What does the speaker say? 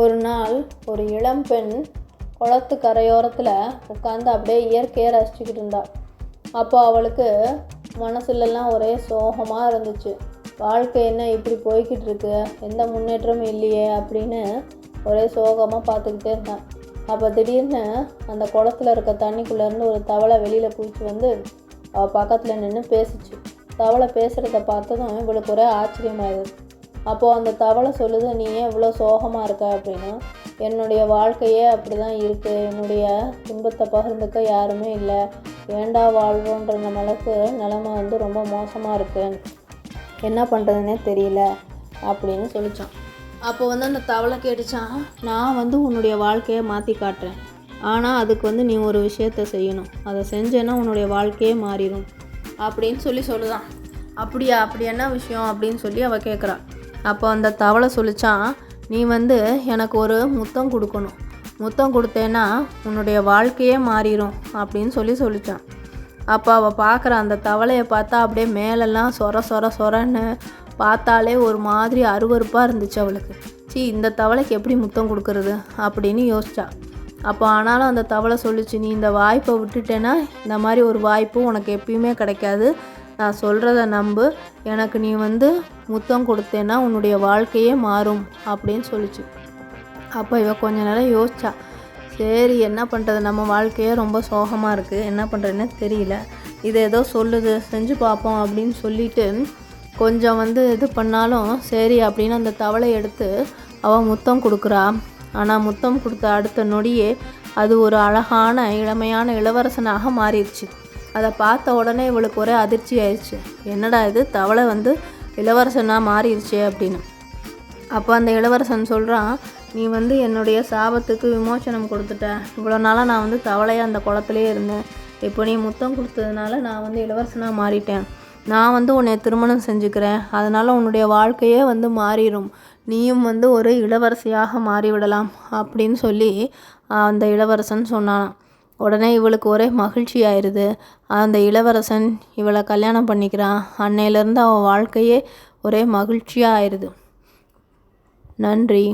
ஒரு நாள் ஒரு இளம்பெண் குளத்து கரையோரத்தில் உட்காந்து அப்படியே இயற்கையை ரசிச்சுக்கிட்டு இருந்தா. அப்போ அவளுக்கு மனசுலலாம் ஒரே சோகமாக இருந்துச்சு. வாழ்க்கை என்ன இப்படி போய்கிட்டு இருக்கு, எந்த முன்னேற்றமும் இல்லையே அப்படின்னு ஒரே சோகமாக பார்த்துக்கிட்டே இருந்தான். அப்போ திடீர்னு அந்த குளத்துல இருக்க தண்ணிக்குள்ளேருந்து ஒரு தவளை வெளியில் குதிச்சு வந்து அவள் பக்கத்தில் நின்று பேசிச்சு. தவளை பேசுகிறத பார்த்ததும் இவளுக்கு ஒரே ஆச்சரியமாயிடுது. அப்போது அந்த தவளை சொல்லுது, நீ ஏன் இவ்வளோ சோகமாக இருக்க அப்படின்னா, என்னுடைய வாழ்க்கையே அப்படி தான் இருக்குது, என்னுடைய துன்பத்தை பகிர்ந்துக்க யாருமே இல்லை, ஏண்டா வாழ்வோன்ற நம்மளுக்கு நிலமை வந்து ரொம்ப மோசமாக இருக்குது, என்ன பண்ணுறதுனே தெரியல அப்படின்னு சொல்லிச்சான். அப்போ வந்து அந்த தவளை கேட்டுச்சான், நான் வந்து உன்னுடைய வாழ்க்கையை மாற்றி காட்டுறேன், ஆனால் அதுக்கு வந்து நீ ஒரு விஷயத்த செய்யணும், அதை செஞ்சேன்னா உன்னுடைய வாழ்க்கையே மாறிடும் அப்படின்னு சொல்லுதான். அப்படியா, அப்படி என்ன விஷயம் அப்படின்னு சொல்லி அவள் கேட்குறா. அப்போ அந்த தவளை சொல்லிச்சான், நீ வந்து எனக்கு ஒரு முத்தம் கொடுக்கணும், முத்தம் கொடுத்தேன்னா உன்னுடைய வாழ்க்கையே மாறிடும் அப்படின்னு சொல்லிச்சான். அப்போ அவள் பார்க்குற அந்த தவளையை பார்த்தா அப்படியே மேலெல்லாம் சொரன்னு பார்த்தாலே ஒரு மாதிரி அருவருப்பாக இருந்துச்சு அவளுக்கு. இந்த தவளைக்கு எப்படி முத்தம் கொடுக்கறது அப்படின்னு யோசிச்சா. அப்போ ஆனாலும் அந்த தவளை சொல்லிச்சு, நீ இந்த வாய்ப்பை விட்டுட்டேன்னா இந்த மாதிரி ஒரு வாய்ப்பு உனக்கு எப்பயுமே கிடைக்காது, நான் சொல்கிறத நம்பு, எனக்கு நீ வந்து முத்தம் கொடுத்தேன்னா உன்னுடைய வாழ்க்கையே மாறும் அப்படின்னு சொல்லிச்சு. அப்போ இவ கொஞ்ச நேரம் யோசிச்சா. சரி, என்ன பண்ணுறது, நம்ம வாழ்க்கையே ரொம்ப சோகமாக இருக்குது, என்ன பண்ணுறதுன்னு தெரியல, இது ஏதோ சொல்லுது, செஞ்சு பார்ப்போம் அப்படின்னு சொல்லிட்டு கொஞ்சம் வந்து இது பண்ணாலும் சரி அப்படின்னு அந்த தவளை எடுத்து அவள் முத்தம் கொடுக்குறா. ஆனால் முத்தம் கொடுத்த அடுத்த நொடியே அது ஒரு அழகான இளமையான இளவரசனாக மாறிடுச்சு. அதை பார்த்த உடனே இவளுக்கு ஒரே அதிர்ச்சி ஆயிடுச்சு. என்னடா இது, தவளை வந்து இளவரசனாக மாறிடுச்சு அப்படின்னு. அப்போ அந்த இளவரசன் சொல்கிறான், நீ வந்து என்னுடைய சாபத்துக்கு விமோசனம் கொடுத்துட்ட, இவ்வளோ நாளாக நான் வந்து தவளையாக அந்த குளத்துலேயே இருந்தேன், இப்போ நீ முத்தம் கொடுத்ததுனால நான் வந்து இளவரசனாக மாறிட்டேன், நான் வந்து உன்னை திருமணம் செஞ்சுக்கிறேன், அதனால் உன்னுடைய வாழ்க்கையே வந்து மாறிடும், நீயும் வந்து ஒரு இளவரசியாக மாறிவிடலாம் அப்படின்னு சொல்லி அந்த இளவரசன் சொன்னானாம். உடனே இவளுக்கு ஒரே மகிழ்ச்சி ஆயிடுது. அந்த இளவரசன் இவளை கல்யாணம் பண்ணிக்கிறான். அன்னையிலேருந்து அவள் வாழ்க்கையே ஒரே மகிழ்ச்சியாக ஆயிடுது. நன்றி.